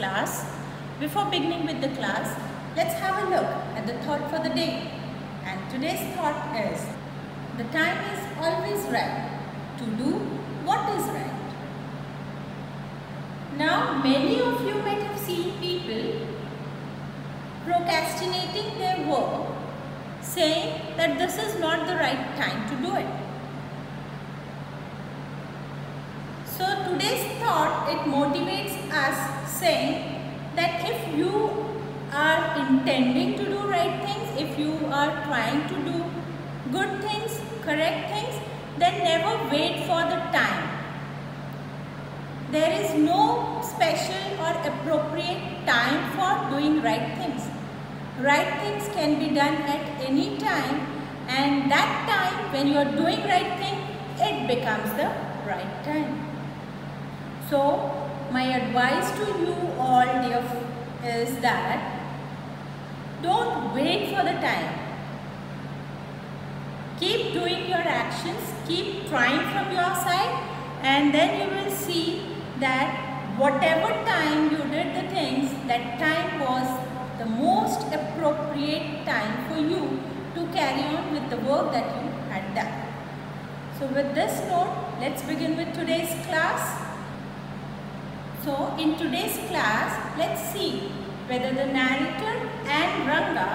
class. Before beginning with the class, let's have a look at the thought for the day. And today's thought is, the time is always right to do what is right. Now, many of you might have seen people procrastinating their work, saying that this is not the right time to do it. So today's thought, it motivates us saying that if you are intending to do right things, if you are trying to do good things, correct things, then never wait for the time. There is no special or appropriate time for doing right things. Right things can be done at any time, and that time when you are doing right thing, it becomes the right time. So my advice to you all, dear, is that don't wait for the time. Keep doing your actions, keep trying from your side, and then you will see that whatever time you did the things, that time was the most appropriate time for you to carry on with the work that you had done. So with this note, let's begin with today's class. So in today's class, let's see whether the narrator and Ranga,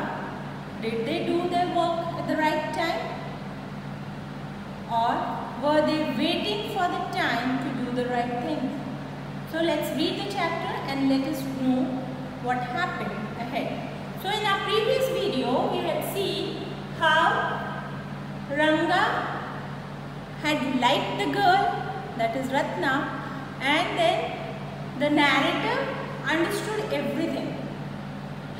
did they do their work at the right time? Or were they waiting for the time to do the right thing? So let's read the chapter and let us know what happened ahead. So in our previous video, we had seen how Ranga had liked the girl, that is Ratna, and then the narrator understood everything.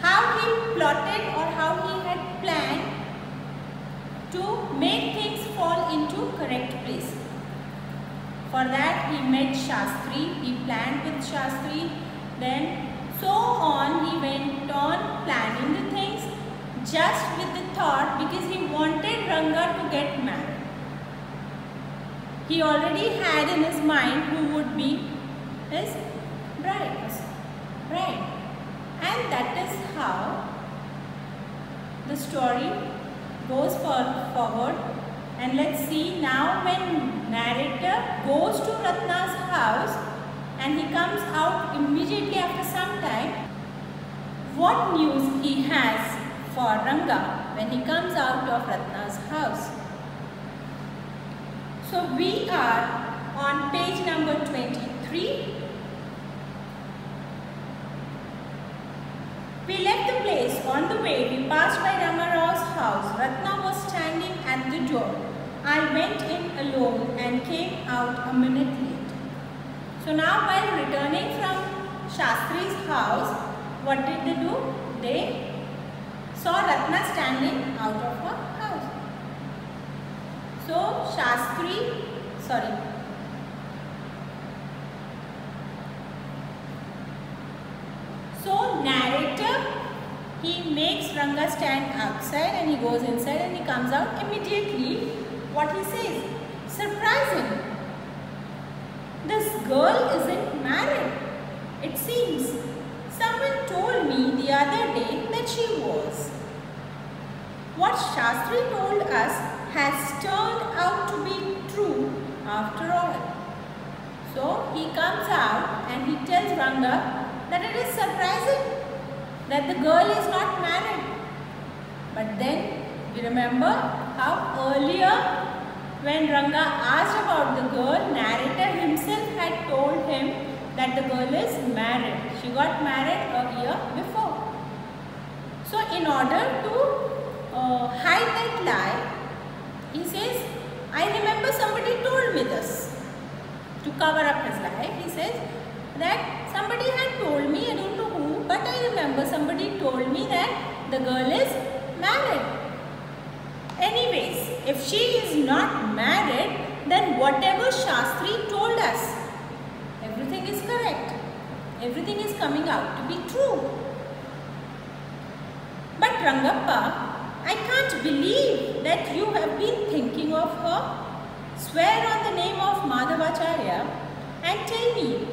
How he plotted or how he had planned to make things fall into correct place. For that he met Shastri, he planned with Shastri, then so on he went on planning the things just with the thought, because he wanted Ranga to get married. He already had in his mind who would be his bride. And that is how the story goes forward. And let's see now, when narrator goes to Ratna's house and he comes out immediately after some time, what news he has for Ranga when he comes out of Ratna's house. So we are on page number 23. We left the place. On the way, we passed by Rama Rao's house. Ratna was standing at the door. I went in alone and came out a minute late. So now, while returning from Shastri's house, what did they do? They saw Ratna standing out of her house. So narrator, he makes Ranga stand outside and he goes inside and he comes out immediately. What he says? Surprising. This girl isn't married. It seems. Someone told me the other day that she was. What Shastri told us has turned out to be true after all. So he comes out and he tells Ranga that it is surprising that the girl is not married. But then you remember how earlier when Ranga asked about the girl, narrator himself had told him that the girl is married. She got married a year before. So in order to hide that lie, he says, I remember somebody told me this. To cover up his lie, he says that somebody had told me, I don't know who, but I remember somebody told me that the girl is married. Anyways, if she is not married, then whatever Shastri told us, everything is correct. Everything is coming out to be true. But Rangappa, I can't believe that you have been thinking of her. Swear on the name of Madhavacharya and tell me,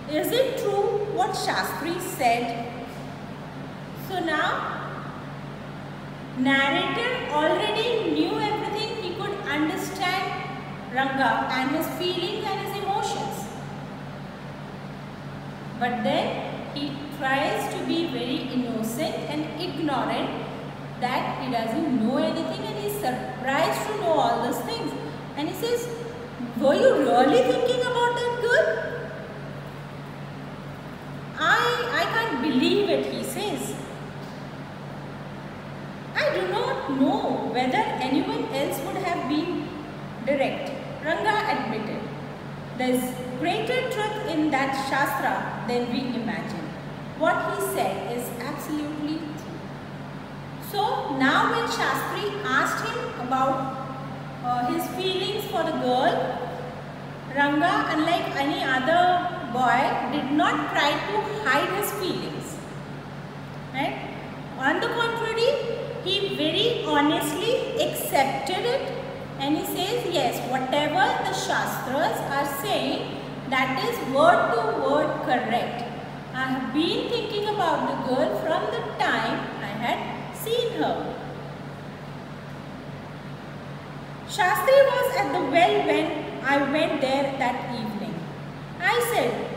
is it true what Shastri said? So now, narrator already knew everything. He could understand Ranga and his feelings and his emotions. But then he tries to be very innocent and ignorant that he doesn't know anything, and he's surprised to know all those things. And he says, were you really thinking about that girl? I can't believe it, he says. I do not know whether anyone else would have been direct. Ranga admitted, there's greater truth in that Shastra than we imagine. What he said is absolutely true. So now when Shastri asked him about his feelings for the girl, Ranga, unlike any other boy, did not try to hide his feelings. Right? On the contrary, he very honestly accepted it, and he says, yes, whatever the Shastras are saying, that is word to word correct. I have been thinking about the girl from the time I had seen her. Shastri was at the well when I went there that evening. I said,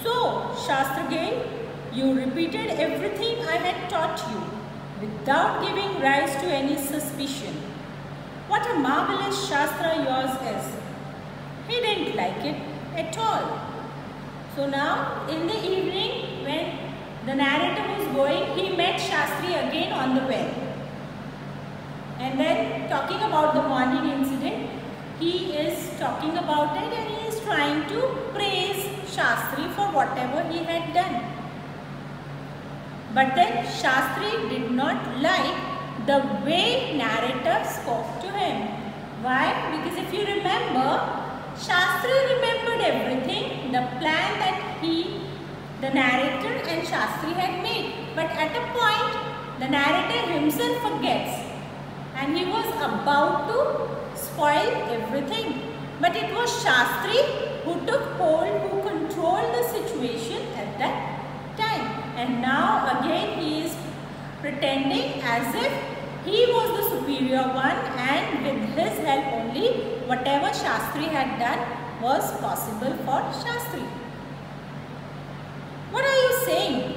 so, Shastragin, you repeated everything I had taught you without giving rise to any suspicion. What a marvelous Shastra yours is. He didn't like it at all. So now, in the evening, when the narrator was going, he met Shastri again on the well. And then, talking about the morning incident, he is talking about it and he is trying to praise Shastri for whatever he had done. But then Shastri did not like the way narrator spoke to him. Why? Because if you remember, Shastri remembered everything, the plan that the narrator and Shastri had made. But at a point, the narrator himself forgets and he was about to spoil everything. But it was Shastri who took hold, who controlled the situation at that time. And now again he is pretending as if he was the superior one, and with his help only whatever Shastri had done was possible for Shastri. What are you saying?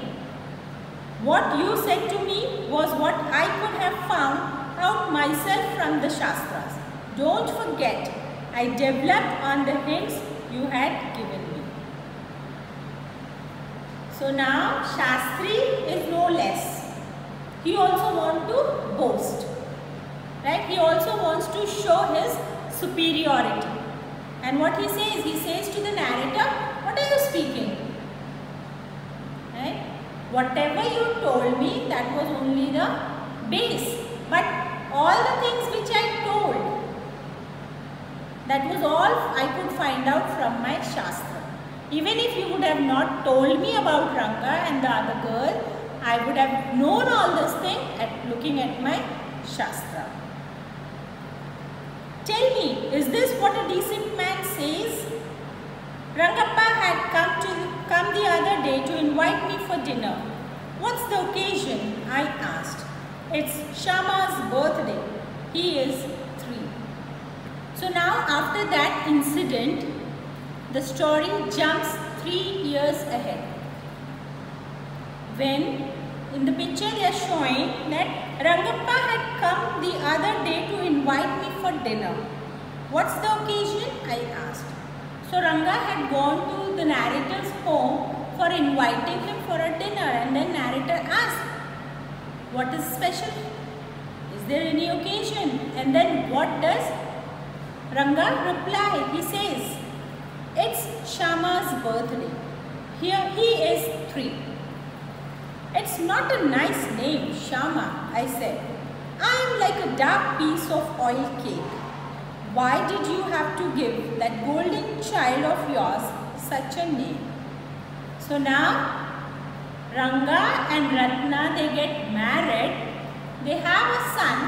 What you said to me was what I could have found out myself from the Shastras. Don't forget, I developed on the hints you had given me. So now Shastri is no less. He also wants to boast. Right? He also wants to show his superiority. And what he says to the narrator, what are you speaking? Right? Whatever you told me, that was only the base. But all the things which I told, that was all I could find out from my Shastra. Even if you would have not told me about Ranga and the other girl, I would have known all this thing at looking at my Shastra. Tell me, is this what a decent man says? Rangappa had come the other day to invite me for dinner. What's the occasion? I asked. It's Shama's birthday. He is 3. So now after that incident, the story jumps 3 years ahead. When in the picture they are showing that Rangappa had come the other day to invite me for dinner. What's the occasion? I asked. So Ranga had gone to the narrator's home for inviting him for a dinner, and then narrator asked, what is special? Is there any occasion? And then what does Ranga reply? He says, it's Shama's birthday. Here he is 3. It's not a nice name, Shama, I said. I am like a dark piece of oil cake. Why did you have to give that golden child of yours such a name? So now, Ranga and Ratna, they get married. They have a son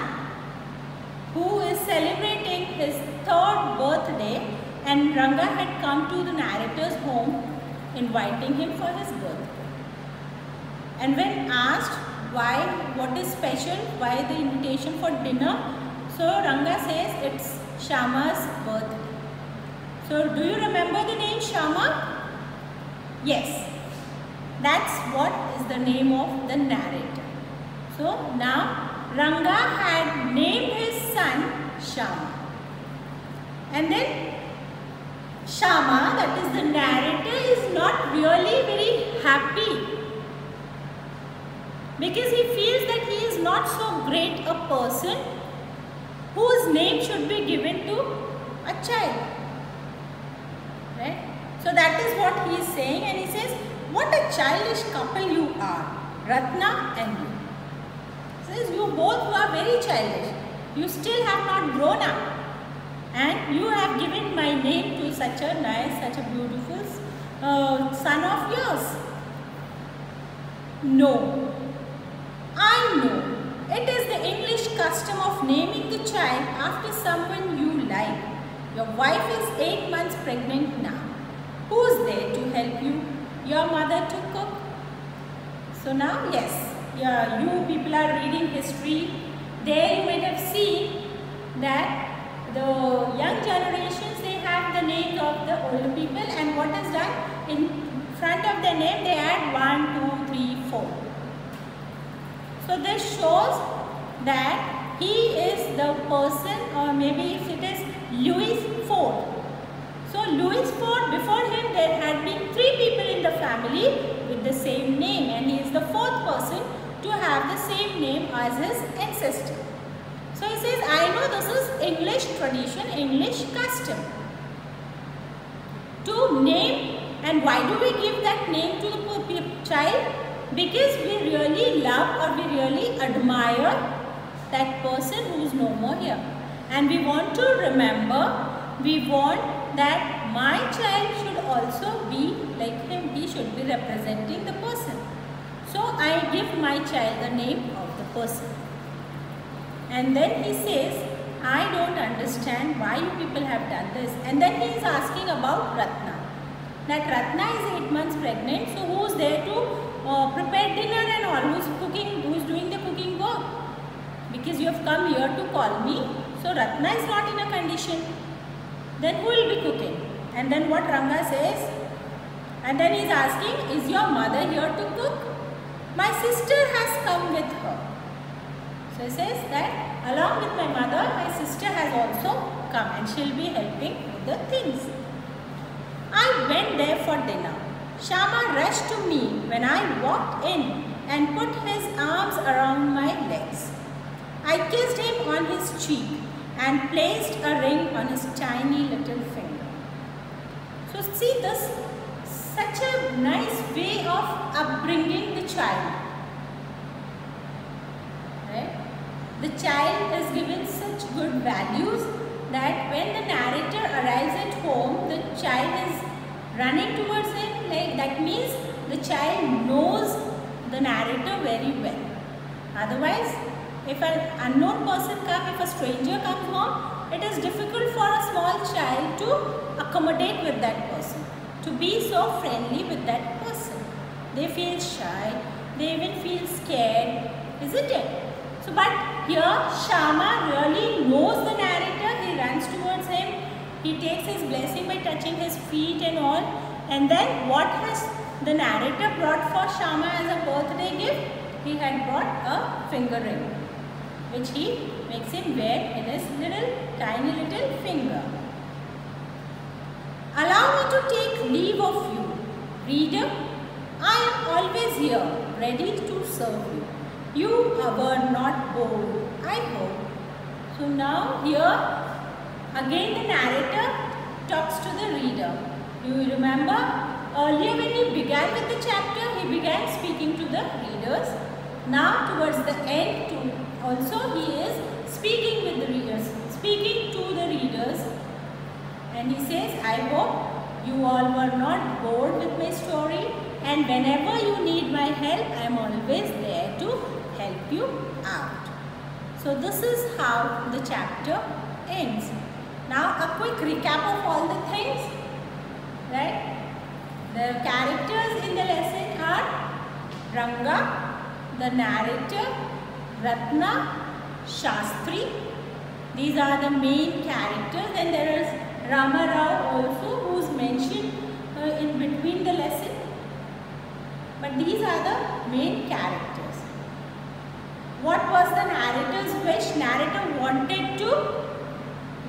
who is celebrating his 3rd birthday, and Ranga had come to the narrator's home inviting him for his birthday. And when asked why, what is special, why the invitation for dinner, so Ranga says it's Shyama's birthday. So do you remember the name Shyama? Yes, that's what is the name of the narrator. So now Ranga had named his son Shyama. And then Shyama, that is the narrator, is not really very happy because he feels that he is not so great a person whose name should be given to a child. Right? So that is what he is saying, and he says, what a childish couple you are, Ratna and you. He says, you both who are very childish. You still have not grown up. And you have given my name to such a nice, such a beautiful son of yours. No, I know. It is the English custom of naming the child after someone you like. Your wife is 8 months pregnant now. Who is there to help you? Your mother to cook. So now, yes, you people are reading history. There you might have seen that the young generations, they have the names of the older people, and what is done? In front of their name, they add 1, 2, 3, 4. So this shows that he is the person, or maybe if it is Louis IV. So Louis IV, before him there had been 3 people in the family with the same name, and he is the 4th person to have the same name as his ancestor. So he says, I know this is English tradition, English custom to name. And why do we give that name to the child? Because we really love or we really admire that person who is no more here. And we want to remember, we want that my child should also be like him. He should be representing the person. So I give my child the name of the person. And then he says, I don't understand why you people have done this. And then he is asking about Ratna. That Ratna is 8 months pregnant. So who is there to prepare dinner and all? Who is cooking? Who is doing the cooking work? Because you have come here to call me. So Ratna is not in a condition. Then who will be cooking? And then what Ranga says? And then he is asking, is your mother here to cook? My sister has come with her. So he says that along with my mother, my sister has also come and she will be helping with the things. I went there for dinner. Shyama rushed to me when I walked in and put his arms around my legs. I kissed him on his cheek and placed a ring on his tiny little finger. So see this, such a nice way of upbringing the child. Right? The child is given such good values that when the narrator arrives at home, the child is running towards him. Like that means the child knows the narrator very well. Otherwise, if an unknown person comes, if a stranger comes home, it is difficult for a small child to accommodate with that person, to be so friendly with that person. They feel shy, they even feel scared, isn't it? So, but here Shyama really knows the narrator. He runs towards him. He takes his blessing by touching his feet and all. And then what has the narrator brought for Shyama as a birthday gift? He had brought a finger ring, which he makes him wear in his tiny little finger. Allow me to take leave of you. Reader, I am always here, ready to serve you. You were not bored, I hope. So now here, again the narrator talks to the reader. Do you remember? Earlier when he began with the chapter, he began speaking to the readers. Now towards the end, also he is speaking with the readers, speaking to the readers. And he says, I hope you all were not bored with my story, and whenever you need my help, I am always there to help you out. So this is how the chapter ends. Now a quick recap of all the things, right? The characters in the lesson are Ranga, the narrator, Ratna, Shastri. These are the main characters, and there is Rama Rao also, who is mentioned in between the lesson. But these are the main characters. What was the narrator's wish? Narrator wanted to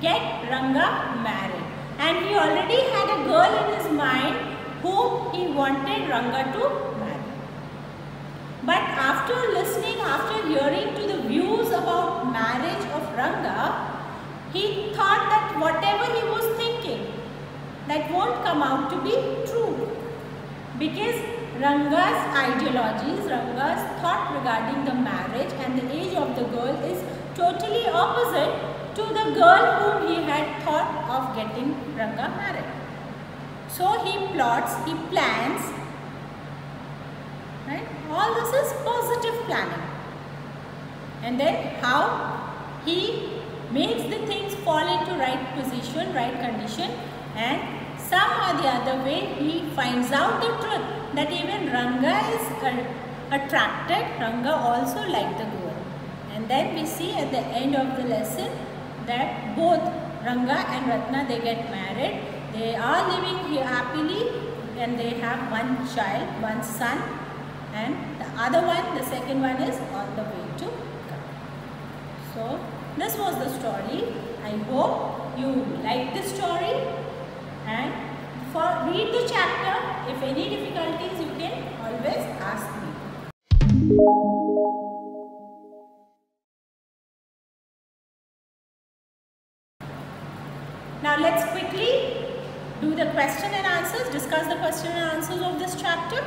get Ranga married, and he already had a girl in his mind whom he wanted Ranga to marry. But after listening, after hearing to the views about marriage of Ranga, he thought that whatever he was thinking, that won't come out to be true. Because Ranga's ideologies, Ranga's thought regarding the marriage and the age of the girl is totally opposite to the girl whom he had thought of getting Ranga married. So he plots, he plans, right? All this is positive planning. And then how he makes the things fall into right position, right condition, and some or the other way he finds out the truth that even Ranga is attracted, Ranga also liked the girl. And then we see at the end of the lesson that both Ranga and Ratna, they get married. They are living here happily, and they have one child, one son, and the other one, the second one, is on the way to come. So this was the story. I hope you like this story, and read the chapter. If any difficulties, you can always ask me. Now let's quickly do the question and answers, discuss the question and answers of this chapter.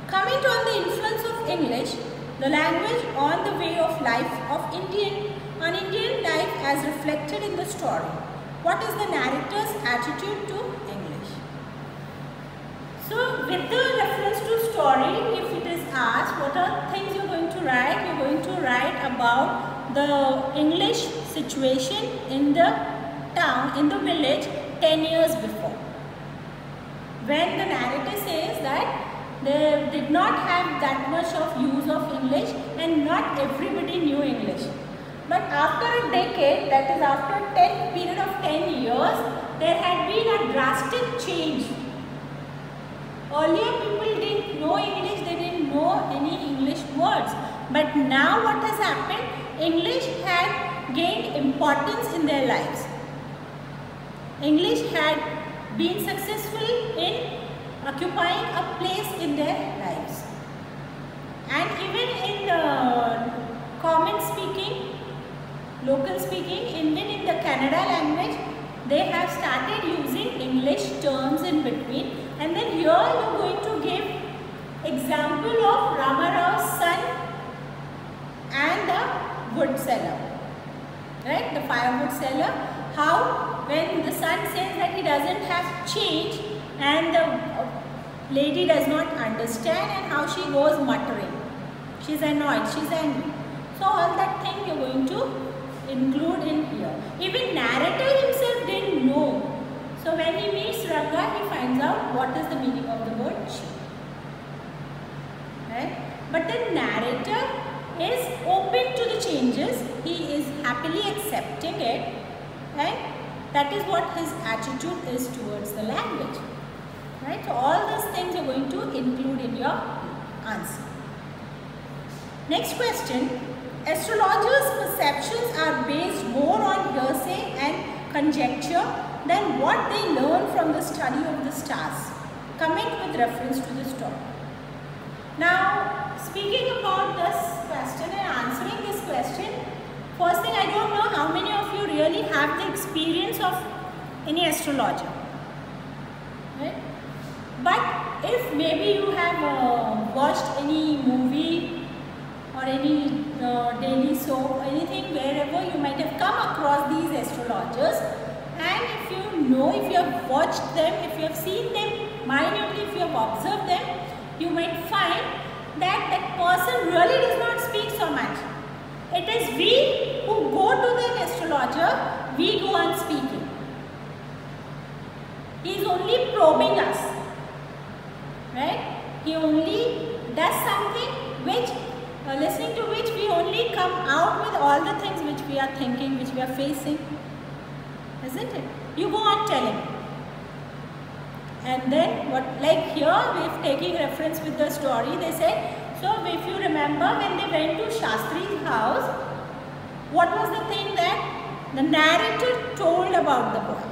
Comment on the influence of English, the language, on the way of life of Indian life as reflected in the story. What is the narrator's attitude to English? So with the reference to story, if it is asked what are things you are going to write, you are going to write about the English situation in the town, in the village 10 years before. When the narrator says that they did not have that much of use of English and not everybody knew English. But after a decade, that is after a period of 10 years, there had been a drastic change. Earlier people didn't know English, they didn't know any English words. But now what has happened? English had gained importance in their lives. English had been successful in occupying a place in their lives. And even in the common speaking, local speaking, even in the Kannada language, they have started using English terms in between. And then here you are going to give example of Rama Rao's son and the wood seller, right? The firewood seller. How when the son says that he doesn't have change and the lady does not understand, and how she goes muttering. She's annoyed, she's angry. So all that thing you are going to include in here. Even narrator himself didn't know. So when he meets Ranga, he finds out what is the meaning of the word she. Right? But the narrator is open to the changes. He is happily accepting it. Right? That is what his attitude is towards the language. Right? So all those things you are going to include in your answer. Next question. Astrologers' perceptions are based more on hearsay and conjecture than what they learn from the study of the stars. Comment with reference to the story. Now, speaking about this question and answering this question, first thing, I don't know how many of you really have the experience of any astrologer. Right? But if maybe you have watched any movie or any daily soap, anything, wherever you might have come across these astrologers, and if you know, if you have watched them, if you have seen them minutely, if you have observed them, you might find that that person really does not speak so much. It is we who go to the astrologer, we go on speaking. He is only probing us. right? He only does something which, listening to which we only come out with all the things which we are thinking, which we are facing, isn't it? You go on telling. And then what, like here we're taking reference with the story. They said, so if you remember when they went to Shastri's house, what was the thing that the narrator told about the boy?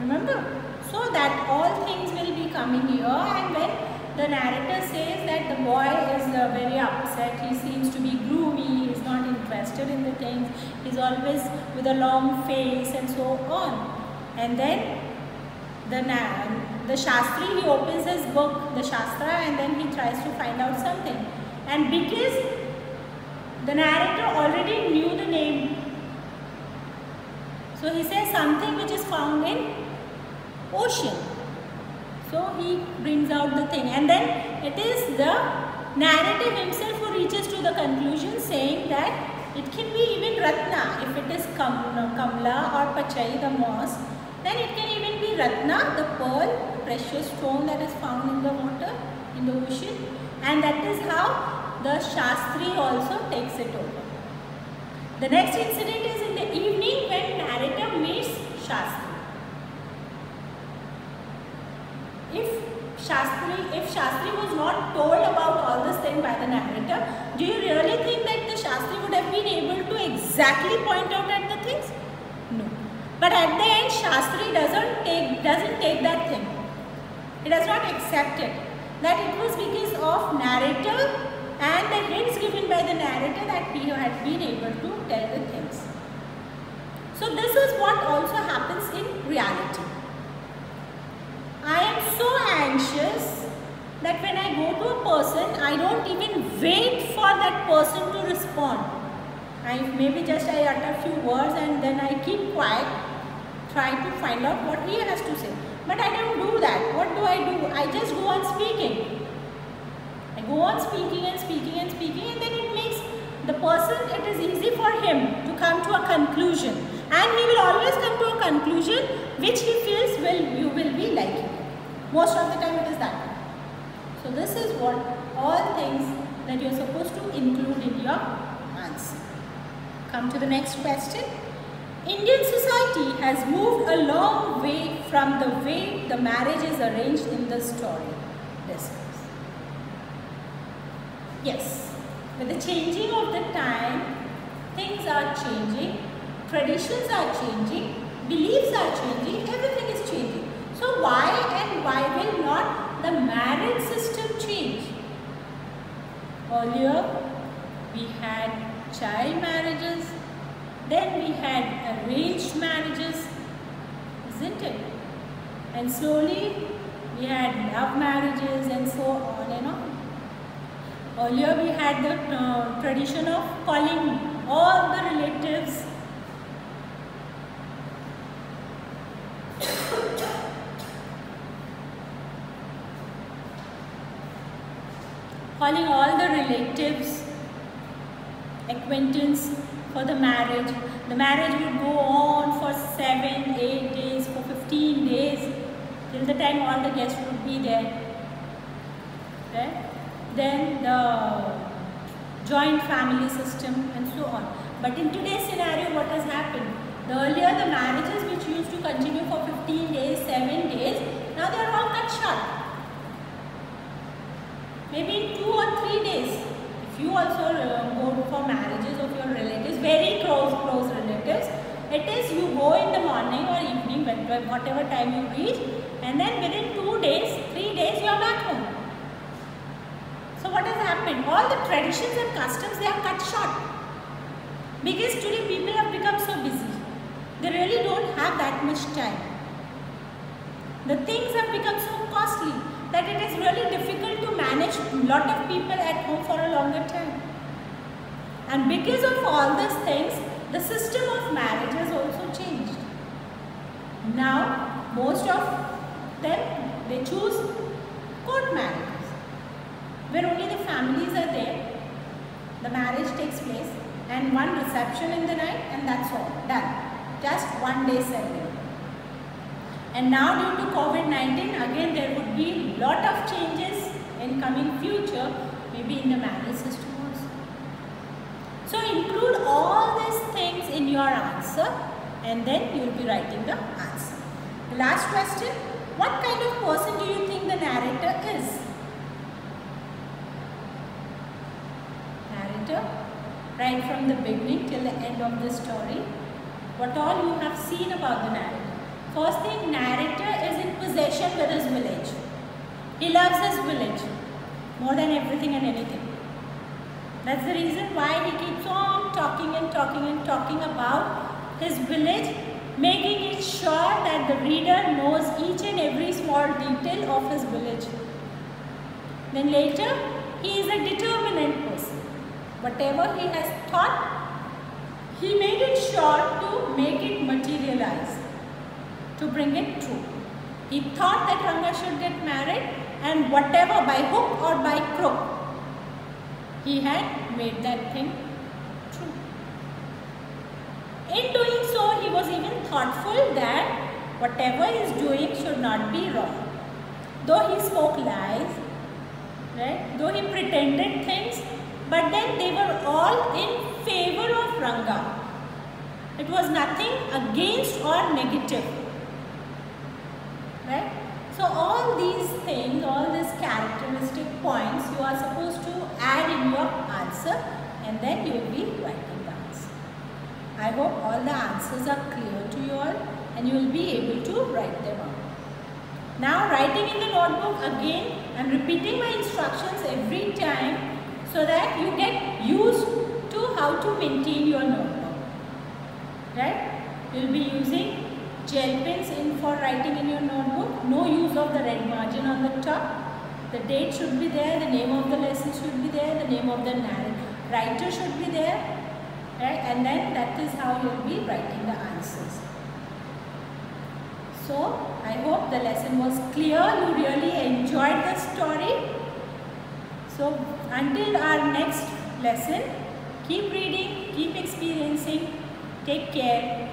Remember? So that all things will be coming here, and when the narrator says that the boy is very upset, he seems to be gloomy, he is not interested in the things, he is always with a long face and so on. And then the Shastri, he opens his book, the Shastra, and then he tries to find out something. And because the narrator already knew the name, so he says something which is found in ocean. So he brings out the thing, and then it is the narrator himself who reaches to the conclusion, saying that it can be even Ratna. If it is Kamla or Pachai, the moss, then it can even be Ratna, the pearl, precious stone that is found in the water, in the ocean, and that is how the Shastri also takes it over. The next incident is in the evening when narrator meets Shastri. If Shastri was not told about all this thing by the narrator, do you really think that the Shastri would have been able to exactly point out at the things? No. But at the end, Shastri doesn't take that thing. He does not accept it. That it was because of narrator and the hints given by the narrator that he had been able to tell the things. So this is what also happens in reality. I am so anxious that when I go to a person, I don't even wait for that person to respond. I utter few words and then I keep quiet, try to find out what he has to say. But I don't do that. What do? I just go on speaking. I go on speaking and speaking and speaking, and then it makes the person, it is easy for him to come to a conclusion. And he will always come to a conclusion which he feels you will be liking. Most of the time it is that. So this is what all things that you are supposed to include in your answer. Come to the next question. Indian society has moved a long way from the way the marriage is arranged in the story. Discuss. Yes, with the changing of the time, things are changing, traditions are changing, beliefs are changing, everything is changing. So why will not the marriage system change? Earlier we had child marriages, then we had arranged marriages, isn't it? And slowly we had love marriages and so on and on. Earlier we had the tradition of calling all the relatives acquaintance for the marriage. The marriage would go on for 7, 8 days, for 15 days, till the time all the guests would be there. Right? Then the joint family system and so on. But in today's scenario, what has happened? Earlier the marriages which used to continue for 15 days, 7 days, now they are all cut short. Maybe in 2 or 3 days. If you also go for marriages of your relatives, very close relatives, it is you go in the morning or evening, whatever time you reach, and then within 2 days, 3 days you are back home. So what has happened? All the traditions and customs, they are cut short. Because today people have become so busy. They really don't have that much time. The things have become so costly that it is really difficult to manage a lot of people at home for a longer time. And because of all these things, the system of marriage has also changed. Now, most of them, they choose court marriages, where only the families are there, the marriage takes place, and one reception in the night, and that's all, done. Just 1 day ceremony. And now due to COVID-19, again there would be lot of changes in coming future, maybe in the manual system also. So include all these things in your answer and then you will be writing the answer. The last question, what kind of person do you think the narrator is? Narrator, right from the beginning till the end of the story, what all you have seen about the narrator. First thing, narrator is in possession with his village. He loves his village more than everything and anything. That's the reason why he keeps on talking and talking and talking about his village, making it sure that the reader knows each and every small detail of his village. Then later, he is a determined person. Whatever he has thought, he made it sure to make it materialize, to bring it true. He thought that Ranga should get married, and whatever, by hook or by crook, he had made that thing true. In doing so, he was even thoughtful that whatever he is doing should not be wrong. Though he spoke lies, right? Though he pretended things, but then they were all in favor of Ranga. It was nothing against or negative. Right? So all these things, all these characteristic points you are supposed to add in your answer and then you will be writing the answer. I hope all the answers are clear to you all and you will be able to write them out. Now writing in the notebook, again I am repeating my instructions every time so that you get used to how to maintain your notebook. Right? You will be using gel pens for writing in your notebook. No use of the red margin on the top. The date should be there, the name of the lesson should be there, the name of the writer should be there, right? And then that is how you will be writing the answers. So I hope the lesson was clear, you really enjoyed the story. So until our next lesson, keep reading, keep experiencing, take care.